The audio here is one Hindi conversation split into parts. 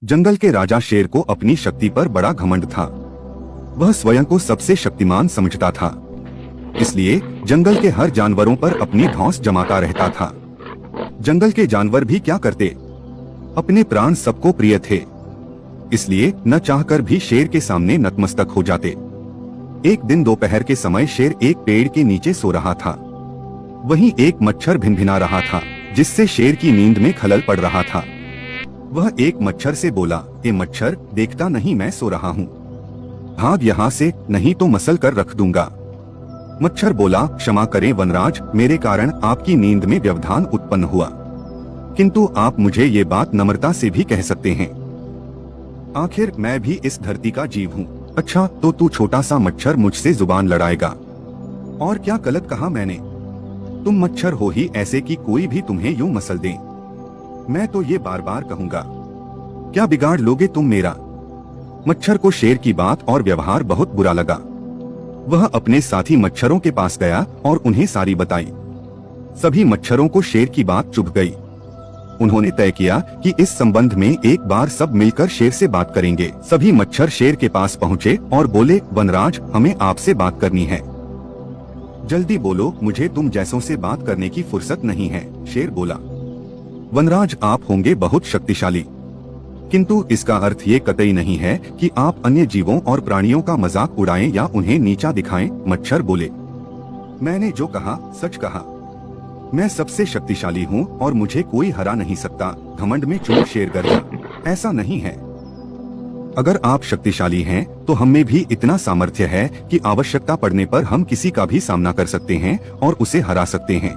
जंगल के राजा शेर को अपनी शक्ति पर बड़ा घमंड था। वह स्वयं को सबसे शक्तिमान समझता था, इसलिए जंगल के हर जानवरों पर अपनी धौंस जमाता रहता था। जंगल के जानवर भी क्या करते, अपने प्राण सबको प्रिय थे, इसलिए न चाहकर भी शेर के सामने नतमस्तक हो जाते। एक दिन दोपहर के समय शेर एक पेड़ के नीचे सो रहा था। वहीं एक मच्छर भिनभिना रहा था, जिससे शेर की नींद में खलल पड़ रहा था। वह एक मच्छर से बोला, ए मच्छर, देखता नहीं मैं सो रहा हूँ, भाग यहाँ से, नहीं तो मसल कर रख दूंगा। मच्छर बोला, क्षमा करें वनराज, मेरे कारण आपकी नींद में व्यवधान उत्पन्न हुआ, किंतु आप मुझे ये बात नम्रता से भी कह सकते हैं। आखिर मैं भी इस धरती का जीव हूँ। अच्छा, तो तू छोटा सा मच्छर मुझसे जुबान लड़ाएगा? और क्या गलत कहा मैंने? तुम मच्छर हो ही ऐसे कि कोई भी तुम्हें यूं मसल दे। मैं तो ये बार बार कहूंगा, क्या बिगाड़ लोगे तुम मेरा? मच्छर को शेर की बात और व्यवहार बहुत बुरा लगा। वह अपने साथी मच्छरों के पास गया और उन्हें सारी बताई। सभी मच्छरों को शेर की बात चुभ गई। उन्होंने तय किया कि इस संबंध में एक बार सब मिलकर शेर से बात करेंगे। सभी मच्छर शेर के पास पहुँचे और बोले, वनराज, हमें आपसे बात करनी है, जल्दी बोलो, मुझे तुम जैसों से बात करने की फुर्सत नहीं है। शेर बोला, वनराज, आप होंगे बहुत शक्तिशाली, किंतु इसका अर्थ ये कतई नहीं है कि आप अन्य जीवों और प्राणियों का मजाक उड़ाएं या उन्हें नीचा दिखाएं। मच्छर बोले, मैंने जो कहा सच कहा, मैं सबसे शक्तिशाली हूँ और मुझे कोई हरा नहीं सकता। घमंड में चूर शेर गर्जा, ऐसा नहीं है। अगर आप शक्तिशाली हैं, तो हम में भी इतना सामर्थ्य है कि आवश्यकता पड़ने पर हम किसी का भी सामना कर सकते हैं और उसे हरा सकते हैं।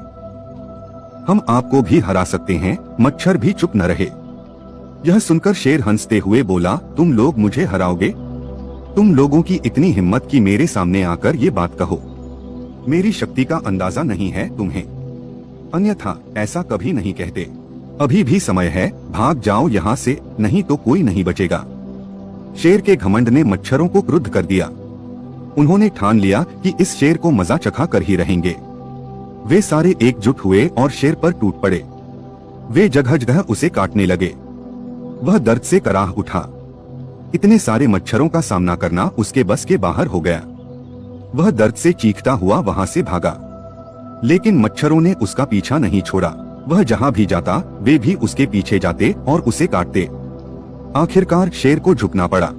हम आपको भी हरा सकते हैं। मच्छर भी चुप न रहे। यह सुनकर शेर हंसते हुए बोला, तुम लोग मुझे हराओगे? तुम लोगों की इतनी हिम्मत कि मेरे सामने आकर ये बात कहो। मेरी शक्ति का अंदाजा नहीं है तुम्हें, अन्यथा ऐसा कभी नहीं कहते। अभी भी समय है, भाग जाओ यहाँ से, नहीं तो कोई नहीं बचेगा। शेर के घमंड ने मच्छरों को क्रुद्ध कर दिया। उन्होंने ठान लिया कि इस शेर को मजा चखा कर ही रहेंगे। वे सारे एकजुट हुए और शेर पर टूट पड़े। वे जगह जगह उसे काटने लगे। वह दर्द से कराह उठा। इतने सारे मच्छरों का सामना करना उसके बस के बाहर हो गया। वह दर्द से चीखता हुआ वहां से भागा, लेकिन मच्छरों ने उसका पीछा नहीं छोड़ा। वह जहां भी जाता, वे भी उसके पीछे जाते और उसे काटते। आखिरकार शेर को झुकना पड़ा।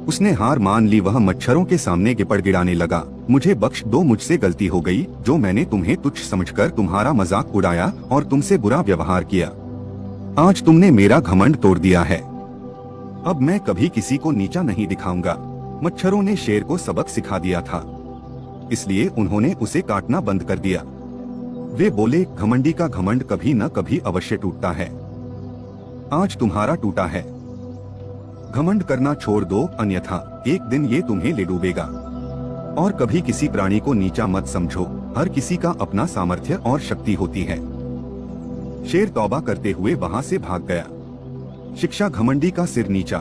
उसने हार मान ली। वह मच्छरों के सामने गिड़गिड़ाने लगा, मुझे बख्श दो, मुझसे गलती हो गई, जो मैंने तुम्हें तुच्छ समझकर तुम्हारा मजाक उड़ाया और तुमसे बुरा व्यवहार किया। आज तुमने मेरा घमंड तोड़ दिया है। अब मैं कभी किसी को नीचा नहीं दिखाऊंगा। मच्छरों ने शेर को सबक सिखा दिया था, इसलिए उन्होंने उसे काटना बंद कर दिया। वे बोले, घमंडी का घमंड कभी न कभी अवश्य टूटता है। आज तुम्हारा टूटा है। घमंड करना छोड़ दो, अन्यथा एक दिन ये तुम्हें ले डूबेगा। और कभी किसी प्राणी को नीचा मत समझो, हर किसी का अपना सामर्थ्य और शक्ति होती है। शेर तौबा करते हुए वहां से भाग गया। शिक्षा घमंडी का सिर नीचा।